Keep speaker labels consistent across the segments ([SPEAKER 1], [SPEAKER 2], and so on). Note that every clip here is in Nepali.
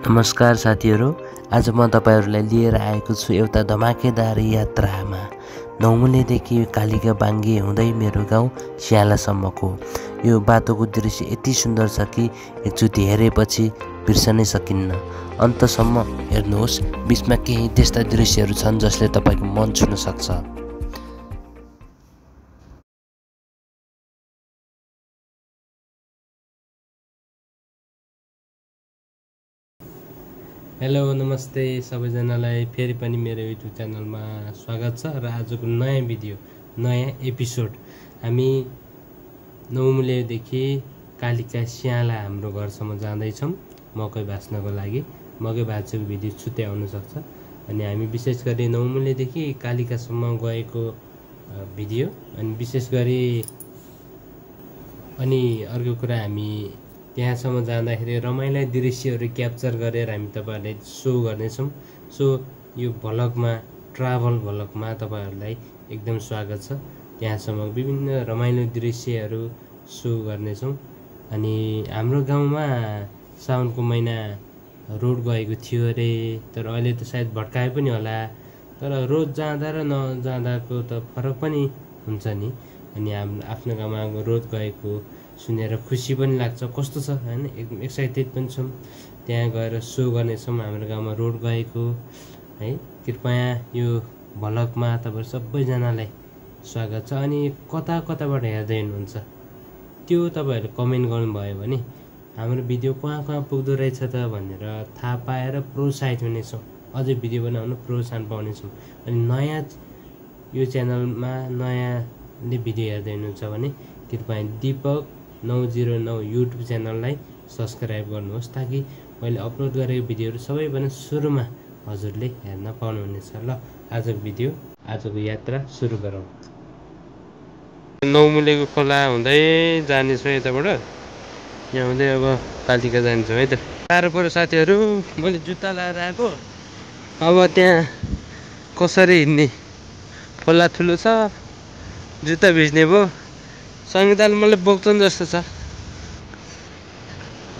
[SPEAKER 1] नमस्कार साथीहरू, आज म तपाईहरूलाई लिएर आएको छु एउटा धमाकेदार यात्रामा। नौमुलेदेखि कालिका बाङ्गे हुँदै मेरो गाउँ स्यालासम्मको यो बाटोको दृश्य यति सुन्दर छ कि एकचोटि हेरेपछि बिर्सनै सकिन्न। अन्तसम्म हेर्नुहोस्, बिचमा केही त्यस्ता दृश्यहरू छन् जसले तपाईँको मन छुन सक्छ। हेलो नमस्ते सबैजनालाई, फेरि पनि मेरो युट्युब च्यानलमा स्वागत छ। र आजको नयाँ भिडियो, नयाँ एपिसोड, हामी नौमुलेदेखि कालिका स्याला हाम्रो घरसम्म जाँदैछौँ मकै भाँच्नको लागि। मकै भाँचेको भिडियो छुट्टै आउन सक्छ। अनि हामी विशेष गरी नौमुलेदेखि कालिकासम्म गएको भिडियो, अनि विशेष गरी अनि अर्को कुरा, हामी त्यहाँसम्म जाँदाखेरि रमाइला दृश्यहरू क्याप्चर गरेर हामी तपाईँहरूलाई सो गर्नेछौँ। सो यो भ्लगमा, ट्राभल भ्लगमा तपाईँहरूलाई एकदम स्वागत छ। त्यहाँसम्म विभिन्न रमाइलो दृश्यहरू सो गर्नेछौँ। अनि हाम्रो गाउँमा साउनको महिना रोड गएको थियो अरे, तर अहिले त सायद भट्काए पनि होला। तर रोड जाँदा र नजाँदाको त फरक पनि हुन्छ नि। अनि आफ्नो गाउँमा रोड गएको सुनेर खुसी पनि लाग्छ, कस्तो छ होइन, एकदम एक्साइटेड पनि छौँ। त्यहाँ गएर सो गर्नेछौँ हाम्रो गाउँमा रोड गएको है। कृपया यो भ्लगमा तपाईँ सबैजनालाई स्वागत छ। अनि कता कताबाट हेर्दै हुनुहुन्छ त्यो तपाईँहरूले कमेन्ट गर्नुभयो भने हाम्रो भिडियो कहाँ कहाँ पुग्दो रहेछ त भनेर थाहा पाएर प्रोत्साहित हुनेछौँ। अझै भिडियो बनाउन प्रोत्साहन पाउनेछौँ। अनि नयाँ यो च्यानलमा नयाँले भिडियो हेर्दै हुनुहुन्छ भने कृपया दिपक 909 युट्युब च्यानललाई सब्सक्राइब गर्नुहोस्, ताकि मैले अपलोड गरेको भिडियोहरू सबैभन्दा सुरुमा हजुरले हेर्न पाउनुहुनेछ। ल, आजको भिडियो, आजको यात्रा सुरु गरौँ। नौमुलेको खोला हुँदै जानेछौँ यताबाट। यहाँ हुँदै अब कालिका जानेछौँ है त। टाढो पऱ्यो साथीहरू, मैले जुत्ता लाएर आएको। अब त्यहाँ कसरी हिँड्ने, खोला ठुलो छ, जुत्ता भिज्ने भयो। सङ्गीताले मलाई बोक्छन् जस्तो छ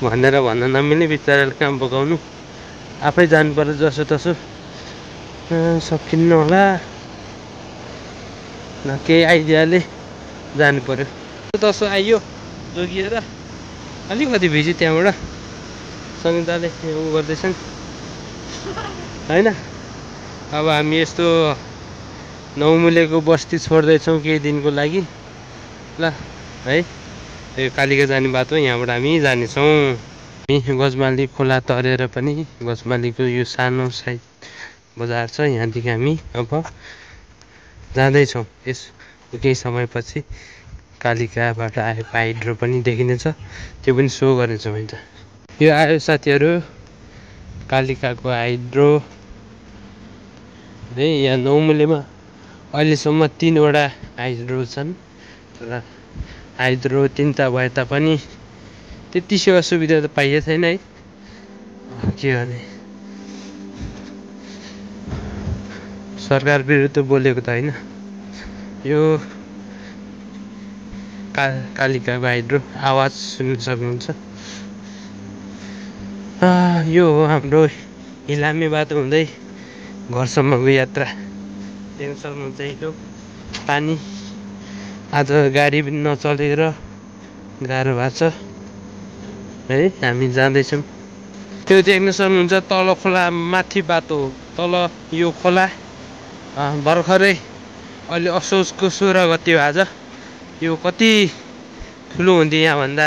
[SPEAKER 1] भनेर भन्न नमिल्ने, बिचराले कहाँ बोकाउनु, आफै जानु पर्यो जसो तसो। सकिन्न होला न, केही आइडियाले जानु पर्यो। तसो आइयो जोगिएर, अलिकति भिज्यो त्यहाँबाट। सङ्गीताले उ गर्दैछन् होइन। अब हामी यस्तो नौमुलेको बस्ती छोड्दैछौँ केही दिनको लागि। ल है, यो कालिका जाने बाटो, यहाँबाट हामी जानेछौँ। हामी गजमाली खोला तरेर पनि गजमालीको यो सानो साइड बजार छ, यहाँदेखि हामी अब जाँदैछौँ। यस केही समयपछि कालिकाबाट आएको हाइड्रो पनि देखिनेछ, त्यो पनि सो गर्नेछौँ है त। यो आयो साथीहरू कालिकाको हाइड्रो है। यहाँ नौमुलेमा अहिलेसम्म 3वटा हाइड्रो छन्। र हाइड्रो 3टा भए तापनि त्यति सेवा सुविधा त पाइएको छैन है। के भने सरकार विरुद्ध बोलेको त होइन। यो कालिकाको हाइड्रो आवाज सुन्न सक्नुहुन्छ। यो हो हाम्रो इलामे बाटो हुँदै घरसम्मको यात्रा। देख्न सक्नुहुन्छ यो पानी। आज गाडी पनि नचलेर गाह्रो भएको छ है। हामी जाँदैछौँ। त्यो देख्न सक्नुहुन्छ तल खोला माथि बाटो हो। तल यो खोला भर्खरै अहिले असोजको 16 गते हो आज। यो कति ठुलो हुन्थ्यो यहाँभन्दा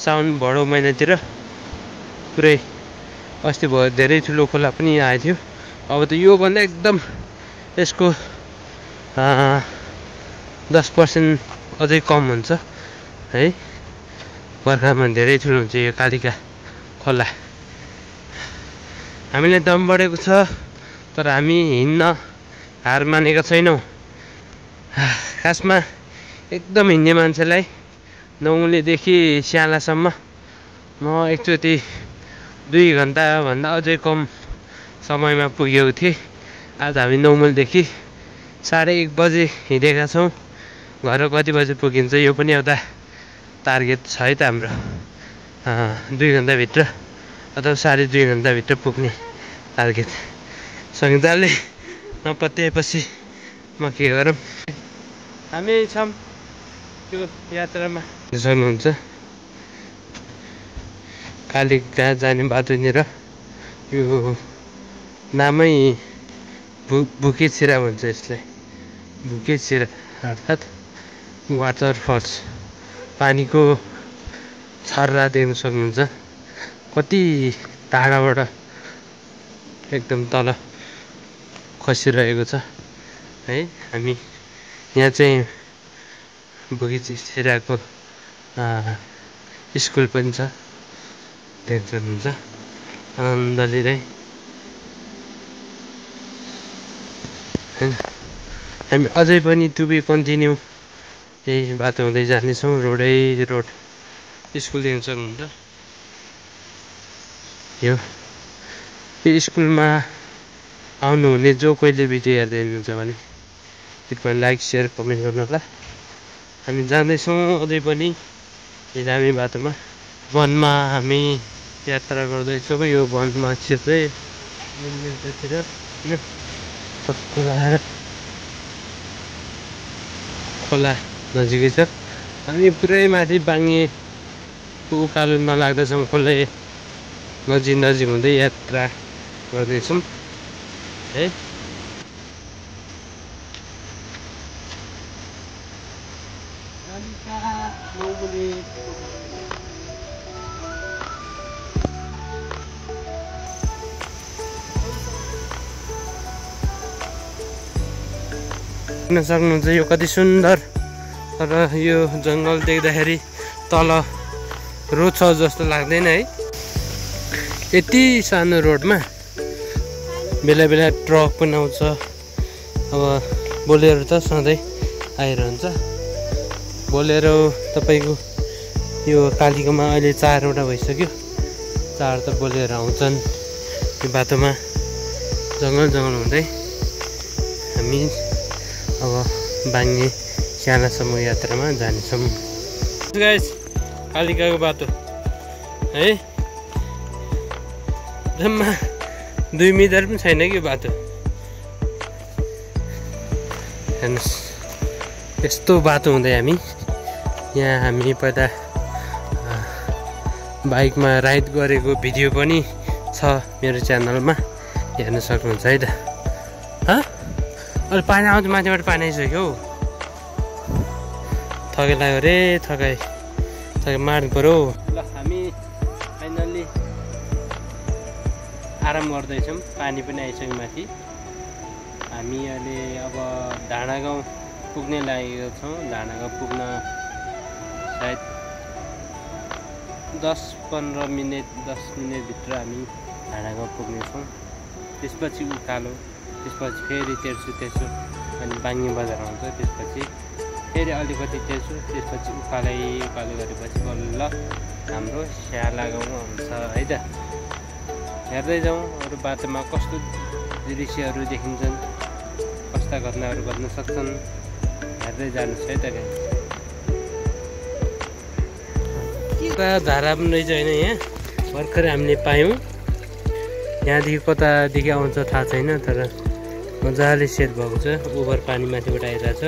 [SPEAKER 1] साउन भदौ महिनातिर, पुरै अस्ति भयो। धेरै ठुलो खोला पनि आएको थियो। अब त योभन्दा एकदम यसको 10% अझै कम हुन्छ है। बर्खामा धेरै ठुलो हुन्छ यो कालिका खोला। हामीलाई दम बढेको छ, तर हामी हिँड्न हार मानेका छैनौँ। खासमा एकदम हिँड्ने मान्छेलाई नौमुलेदेखि स्यालासम्म म एकचोटि 2 घन्टाभन्दा अझै कम समयमा पुगेको थिएँ। आज हामी नौमुलेदेखि 1:30 बजे हिँडेका छौँ। घर कति बजे पुगिन्छ यो पनि एउटा टार्गेट छ है त हाम्रो। 2 घन्टाभित्र अथवा 2.5 घन्टाभित्र पुग्ने टार्गेट। संहिताले नपत्याएपछि म के गरौँ। हामी छौँ त्यो यात्रामा सक्नुहुन्छ कालिका जाने बाटोनिर। यो नामै बुकेछिरा भन्छ यसलाई। बुकेछिरा अर्थात् वाटरफल्स, पानीको छर्रा देख्न सक्नुहुन्छ कति टाढाबाट एकदम तल खसिरहेको छ है। हामी यहाँ चाहिँ बुकेछिराको स्कुल पनि छ, देख्न सक्नुहुन्छ। आनन्द लिँदै हामी अझै पनि टु बी कन्टिन्यू यही बाटो हुँदै जानेछौँ। रोड स्कुल देख्न सक्नुहुन्छ। यो स्कुलमा आउनुहुने जो कोहीले भिडियो हेर्दै हुनुहुन्छ भने कृपया लाइक सेयर कमेन्ट गर्नु होला। हामी जाँदैछौँ अझै पनि यो दामी बाटोमा। वनमा हामी यात्रा गर्दैछौँ। यो वनमा चाहिँ खोला नजिकै छ। हामी पुरै माथि बाङ्गेको उकालो नलाग्दैछौँ, खोला नजिक हुँदै यात्रा गर्दैछौँ है। देख्न सक्नुहुन्छ यो कति सुन्दर, तर यो जङ्गल देख्दाखेरि तल रोड छ जस्तो लाग्दैन है। यति सानो रोडमा बेला बेला ट्रक पनि आउँछ। अब बोलेरो त सधैँ आइरहन्छ। बोलेरो तपाईँको यो कालिकामा अहिले 4वटा भइसक्यो। 4 त बोलेरो आउँछन् यो बाटोमा। जङ्गल हुँदै हामी अब बाङ्गे स्यालासम्म यात्रामा जानेछौँ। गाइस कालिकाको बाटो है, जम्मा 2 मिटर पनि छैन कि बाटो। हेर्नुहोस् यस्तो बाटो हुँदै यहाँ हामी पहिला बाइकमा राइड गरेको भिडियो पनि छ मेरो च्यानलमा, हेर्न सक्नुहुन्छ है त। अहिले पानी आउँछ, माथिबाट पानी आइसक्यो हौ। थकाइ लाग्यो रे, थकाइ मार्नु पऱ्यो। ल हामी फाइनल्ली आराम गर्दैछौँ। पानी पनि आइसक्यो माथि। हामी अहिले अब डाँडागाउँ पुग्ने लागेको छौँ। डाँडागाउँ पुग्न सायद 10-15 मिनटभित्र हामी डाँडागाउँ पुग्नेछौँ। त्यसपछि उकालो, त्यसपछि फेरि तेर्सो अनि बाङ्गे बजार आउँछ। त्यसपछि फेरि अलिकति तेर्सो, त्यसपछि उकालो गरेपछि बल्ल हाम्रो स्यालागाउँ आउँछ है त। हेर्दै जाउँ अरू बाटोमा कस्तो दृश्यहरू देखिन्छन्, कस्ता घटनाहरू घट्न सक्छन्, हेर्दै जानुहोस् है त। धारा पनि रहेछ होइन, यहाँ भर्खरै हामीले पायौँ। यहाँदेखि कतादेखि आउँछ थाहा छैन, तर मजाले सेट भएको छ। ओभर पानी माथिबाट आइरहेछ।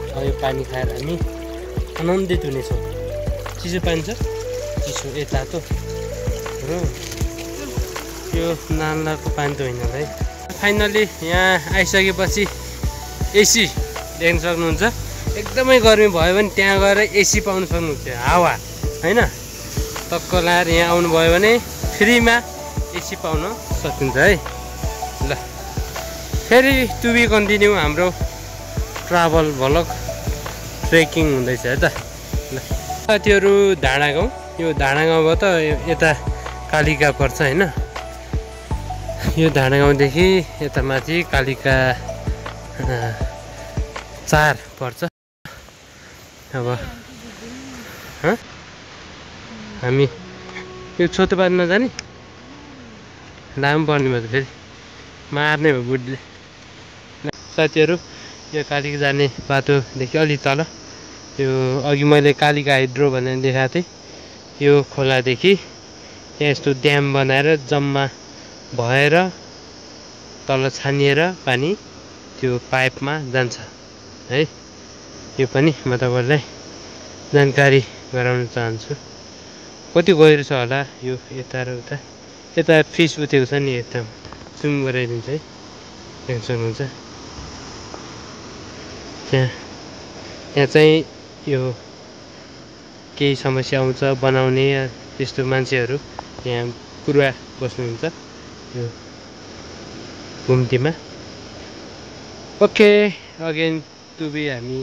[SPEAKER 1] अब यो पानी खाएर हामी आनन्दित हुनेछौँ। चिसो पानी छ, चिसो तातो र यो नालाको पानी त होइन है। फाइनली यहाँ आइसकेपछि एसी देख्न सक्नुहुन्छ। एकदमै गर्मी भयो भने त्यहाँ गएर एसी पाउनु सक्नुहुन्छ, हावा होइन। टक्क लाएर यहाँ आउनुभयो भने फ्रीमा एसी पाउन सकिन्छ है। ल फेरि टु बी कन्टिन्यू हाम्रो ट्राभल भ्लग ट्रेकिङ हुँदैछ है त। ल साथीहरू डाँडागाउँ, यो डाँडागाउँबाट यता कालिका पर्छ होइन। यो डाँडागाउँदेखि यता माथि कालिका 4 पर्छ। अब हामी यो छोतो बाटो नजाने, लामो पर्ने भयो त फेरि मार्ने भयो बुढीले। साथीहरू यो कालिका जाने बाटोदेखि अलि तल, यो अघि मैले कालिका हाइड्रो भनेर देखाएको थिएँ। यो खोलादेखि त्यहाँ यस्तो ड्याम बनाएर जम्मा भएर तल छानिएर पानी त्यो पाइपमा जान्छ है। यो पनि म तपाईँलाई जानकारी गराउन चाहन्छु। कति गहिरो छ होला यो यता र उता। यता फिस उठेको छ नि, यता स्विम गराइदिन्छ है, देख्न सक्नुहुन्छ। त्यहाँ चाहिँ यो केही समस्या आउँछ बनाउने त्यस्तो मान्छेहरू यहाँ पुरा बस्नुहुन्छ यो घुम्तीमा। ओके, अगेन टु बी हामी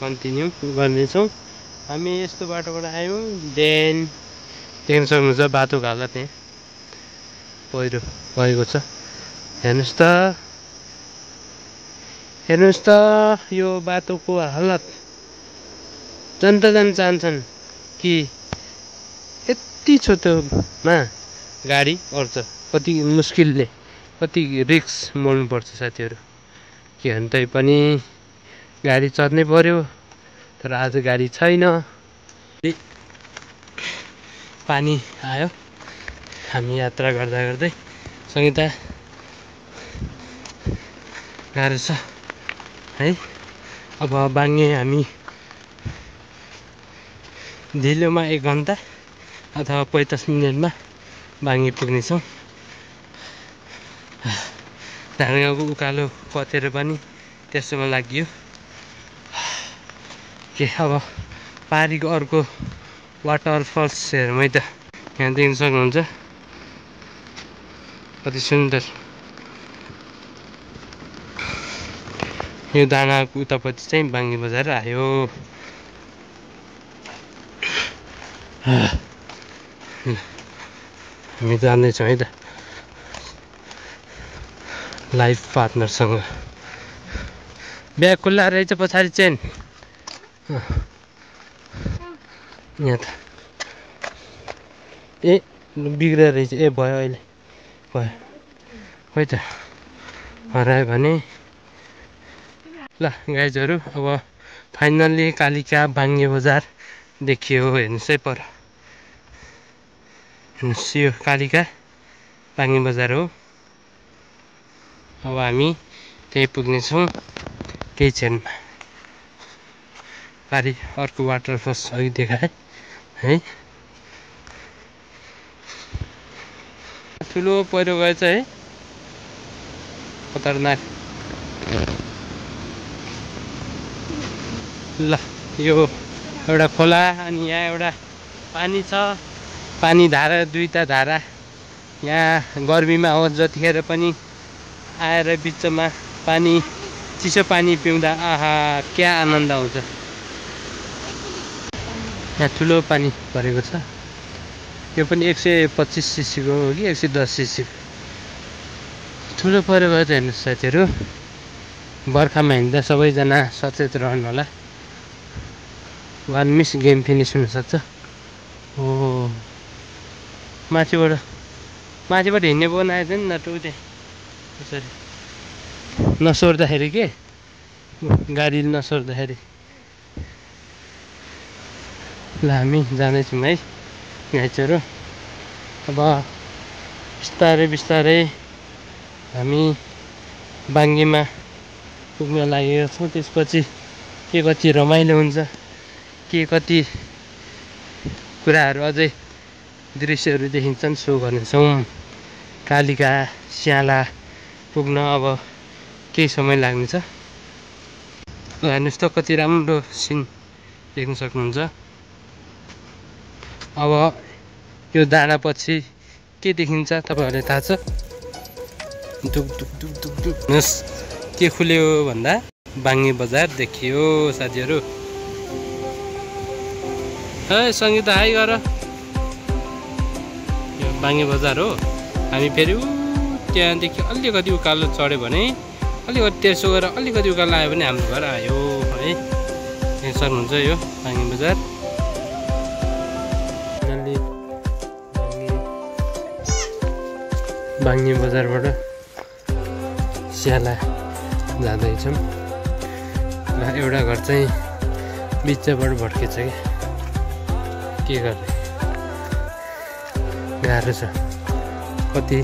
[SPEAKER 1] कन्टिन्यू गर्नेछौँ। हामी यस्तो बाटोबाट आयौँ, देन देख्न सक्नुहुन्छ बाटोको हालत यहाँ पहिरो गएको छ। हेर्नुहोस् त यो बाटोको हालत। जनता जान चाहन्छन् कि यति छोटोमा गाडी अड्छ, कति मुस्किलले कति रिक्स मोड्नुपर्छ साथीहरू। के भने तै पनि गाडी चढ्नै पर्यो, तर आज गाडी छैन। पानी आयो, हामी यात्रा गर्दा गर्दै संगीता गाह्रो छ है। अब बाङ्गे हामी ढिलोमा 1 घन्टा अथवा 45 मिनटमा बाङ्गे पुग्नेछौँ। ढाडगाउँको उकालो कटेर पनि त्यसोमा लाग्यो के। अब पारीको अर्को वाटरफल्स हेरौँ है त। यहाँ देख्न सक्नुहुन्छ कति सुन्दर। यो दानाको उतापट्टि चाहिँ बाङ्गे बजार आयो। हामी जाँदैछौँ है त लाइफ पार्टनरसँग। ब्याग खुल्ला रहेछ, पछाडि चेन यहाँ त ए बिग्रेर रहेछ। ए भयो, अहिले भयो, खोइ त हरायो भने। ल गाइजहरू, अब फाइनल्ली कालिका बाङ्गे बजार देखियो। हेर्नुहोस् है पर, हेर्नुहोस् यो कालिका बाङ्गे बजार हो। अब हामी त्यही पुग्नेछौँ केही क्षणमा। पारी अर्को वाटरफल्स अघि देखाए है। ठुलो पहिरो गएछ है, खतरनाक। ल यो एउटा खोला, अनि यहाँ एउटा पानी छ, पानी धारा, 2टा धारा। यहाँ गर्मीमा हो जतिखेर पनि आएर बिचमा पानी, चिसो पानी पिउँदा आहा क्या आनन्द आउँछ। यहाँ ठुलो पानी परेको छ। यो पनि 125 सीसीको हो कि 110 सीसी। ठुलो पहिरो गयो त। हेर्नुहोस् साथीहरू, बर्खामा हिँड्दा सबैजना सचेत रहनु होला। 1 मिस गेम फिनिस हुनसक्छ। हो माथिबाट हिँड्ने बनाएको थियो नि नटु त्यहाँ त्यसरी नसोर्दाखेरि के, गाडी नसोर्दाखेरि। ल हामी जाँदैछौँ है गाइजहरू। अब बिस्तारै बिस्तारै हामी बाङ्गेमा पुग्न लागेका छौँ। त्यसपछि के कति रमाइलो हुन्छ, के कति कुराहरू अझै दृश्यहरू देखिन्छन् सो गर्नेछौँ। कालिका स्याला पुग्न अब केही समय लाग्नेछ। हेर्नुहोस् त कति राम्रो सिन देख्न सक्नुहुन्छ। अब यो डाँडापछि के देखिन्छ तपाईँहरूलाई थाहा छ? दुक दुक दुक दुक दुक। हेर्नुहोस् के खुल्यो भन्दा बाङ्गे बजार देखियो साथीहरू। है सङ्गीता हाई गर। यो बाङ्गे बजार हो। हामी फेरि त्यहाँदेखि अलिकति उकालो चढ्यो भने, अलिकति तेर्सो गरेर अलिकति उकालो आयो भने हाम्रो घर आयो है। यहाँ सक्नुहुन्छ यो बाङ्गे बजार। बाङ्गे बजारबाट स्याला जाँदैछौँ। एउटा घर चाहिँ बिचबाट भड्केछ क्या, के गर्ने। गाह्रो छ। कति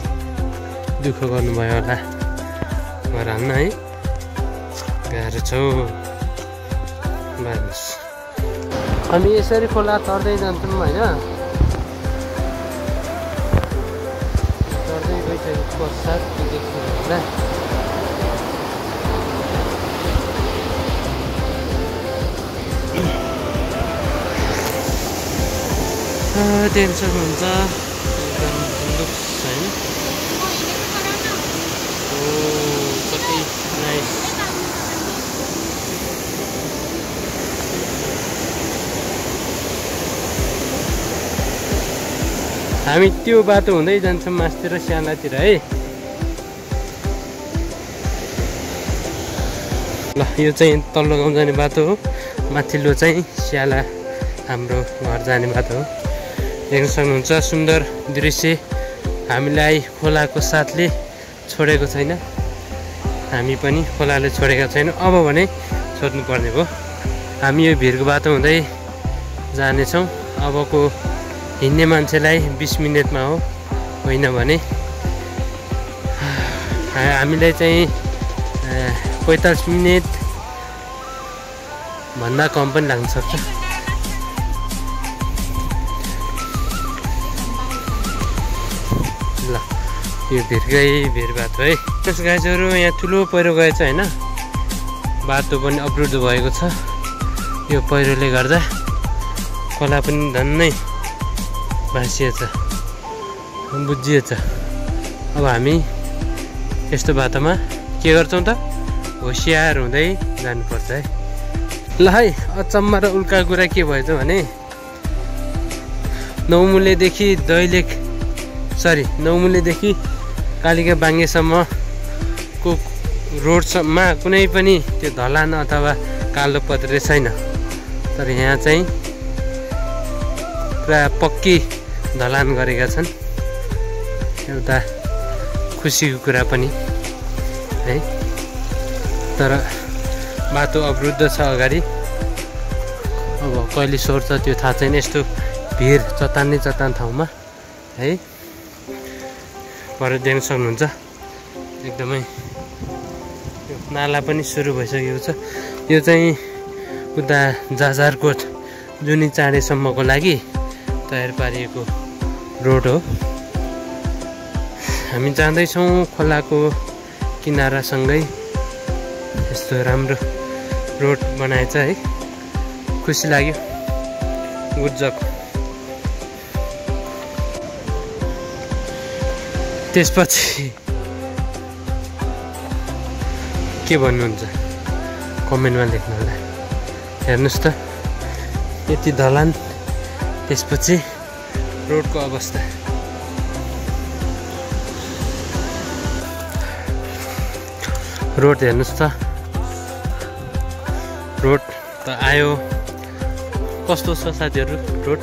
[SPEAKER 1] दुःख गर्नुभयो होला घर हाल्न है, गाह्रो छ हौ। हामी यसरी खोला तर्दै जान्छौँ होइन, तर्दै गइसके पश्चात देख्नु होला टेन्सन हुन्छ एकदम लुक्स होइन। ओ कति नाइस। हामी त्यो बाटो हुँदै जान्छौँ मास्तिर स्यालातिर है। ल यो चाहिँ तल्लो गाउँ जाने बाटो हो, माथिल्लो चाहिँ स्याला हाम्रो घर जाने बाटो हो। देख्न सक्नुहुन्छ सुन्दर दृश्य हामीलाई खोलाको साथले छोडेको छैन, हामी पनि खोलाले छोडेका छैनौँ। अब भने छोड्नु पर्ने भयो। हामी यो भिरको बाटो हुँदै जानेछौँ। अबको हिँड्ने मान्छेलाई 20 मिनटमा हो, होइन भने हामीलाई चाहिँ 45 मिनट भन्दा कम पनि लाग्न सक्छ। ल यो भिर बाटो है। त्यस गाईहरू यहाँ ठुलो पहिरो गएछ होइन, बाटो पनि अवरुद्ध भएको छ। यो पहिरोले गर्दा खोला पनि धन्नै भाँसिएछ, बुझिएछ। अब हामी यस्तो बाटोमा के गर्छौँ त, होसियार हुँदै जानुपर्छ है। ल है, अचम्म र उल्का कुरा के भएछ भने नौमुलेदेखि कालिका बाङ्गेसम्मको रोडमा कुनै पनि त्यो ढलान अथवा कालो पत्रे छैन। तर यहाँ चाहिँ पुरा पक्की ढलान गरेका छन्। एउटा खुसीको कुरा पनि है। तर बाटो अवरुद्ध छ अगाडि, अब कहिले सोर्छ त्यो थाहा छैन। यस्तो भिर चट्टान ठाउँमा है। पर देख्न सक्नुहुन्छ एकदमै नाला पनि सुरु भइसकेको छ। यो चाहिँ उता जाजरकोट जुनी चाँडेसम्मको लागि तयार पारिएको रोड हो। हामी जाँदैछौँ खोलाको किनारासँगै। यस्तो राम्रो रोड बनाएछ है, खुसी लाग्यो। गुड जब। त्यसपछि के भन्नुहुन्छ कमेन्टमा लेख्नु होला। हेर्नुहोस् त यति ढलान, त्यसपछि रोडको अवस्था। रोड हेर्नुहोस् त, रोड त आयो। कस्तो छ साथीहरू रोड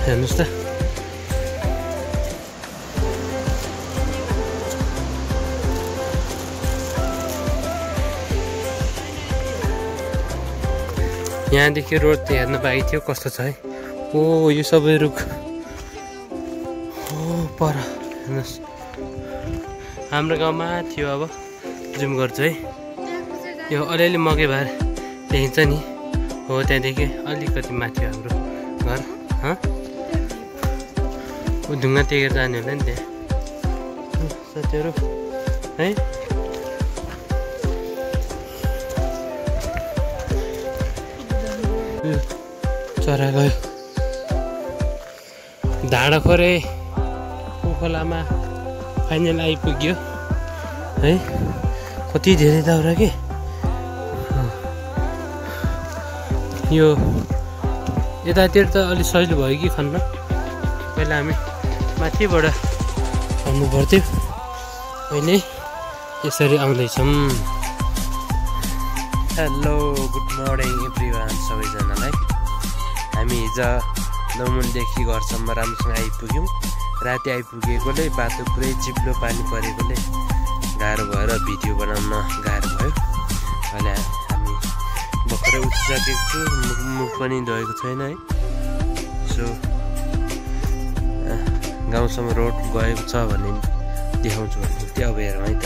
[SPEAKER 1] हेर्नुहोस् त। यहाँदेखि रोड हेर्न बाँकी थियो, कस्तो छ है। ओ यो सबै रुख हो पर हेर्नुहोस्। हाम्रो गाउँमा थियो, अब जुम गर्छु है। यो अलिअलि मकै भएर देखिन्छ नि, हो त्यहाँदेखि अलिकति माथि हाम्रो घर। ढुङ्गा टेकेर जाने होला नि त्यहाँ साथीहरू है। चरा गयो। ढाँडाखोरे खोलामा फाइनल आइपुग्यो है। कति धेरै दाउरा के यो यतातिर त अलि सजिलो भयो कि खन्न। पहिला हामी माथिबाट खन्नु पर्थ्यो, अहिले यसरी आउँदैछौँ। हेलो गुड मर्निङ एभ्रिवान सबैजनालाई। हामी हिजो नौमुनदेखि घरसम्म राम्रोसँग आइपुग्यौँ। राति आइपुगेकोले बाटो पुरै चिप्लो पानी परेकोले गाह्रो भएर भिडियो बनाउन गाह्रो भयो। अहिले हामी भर्खरै उठिसकेको छु, मुख पनि धोएको छैन है। सो गाउँसम्म रोड गएको छ भने देखाउँछु भन्छु त्यो। अब हेरौँ है त।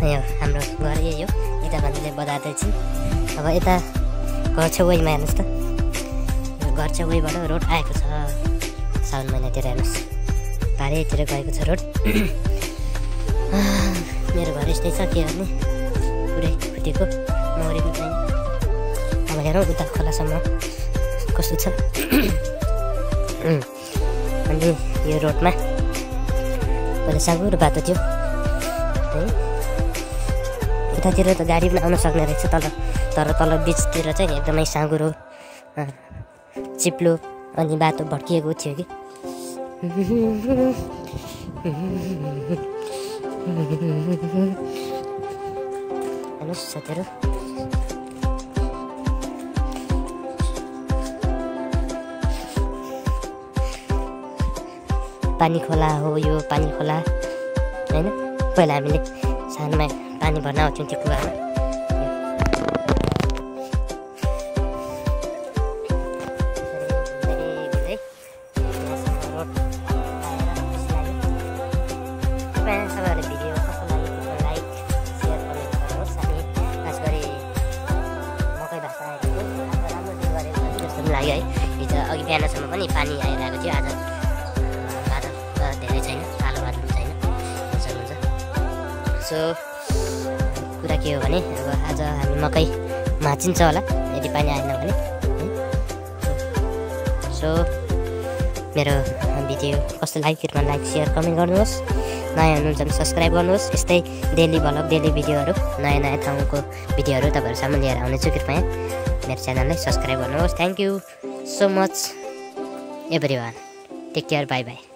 [SPEAKER 2] यो हाम्रो घर यही हो, यता मान्छेले बजार्दैछन्। अब यता घर छेउमा हेर्नुहोस् त, घर छेउबाट रोड आएको छ। साउन महिनातिर हेर्नुहोस् पारितिर गएको छ रोड। मेरो घर यस्तै छ, के गर्ने पुरै फुटेको मौरी पनि छैन। अब हेरौँ उता खोलासम्म कस्तो छ। अनि यो रोडमा पहिला साँगुरो बाटो थियो है, यतातिर त गाडी पनि आउन सक्ने रहेछ तर तल बिचतिर चाहिँ एकदमै साँगुरो चिप्लो अनि बाटो भड्किएको थियो कि। हेर्नुहोस् साथीहरू, पानी खोला हो यो, पानी खोला होइन। पहिला हामीले सानोमा पानी भर्न आउँथ्यौँ त्यो कुवामा। सबैले भिडियो कस्तो लाग्यो लाइक सेयर कमेन्ट गर्नुहोस्। अनि खास गरी मकै भाषा आएको थियो, राम्रो दिन गरेको जस्तो पनि लाग्यो है। हिजो अघि बिहानसम्म पनि पानी आइरहेको थियो, आज बादल धेरै छैन, कालो बादल पनि छैन, हुन्छ। सो कुरा के हो भने अब आज हामी मकै भाँचिन्छ होला यदि पानी आएन भने। सो मेरो भिडियो कस्तो लाग्यो कृपया लाइक सेयर कमेन्ट गर्नुहोस्। नयाँ हुनुहुन्छ भने सब्सक्राइब गर्नुहोस्। यस्तै डेली भ्लग डेली भिडियोहरू नयाँ ठाउँको भिडियोहरू तपाईँहरूसम्म लिएर आउनेछु। कृपया मेरो च्यानललाई सब्सक्राइब गर्नुहोस्। Thank you so much everyone. Take care, bye by.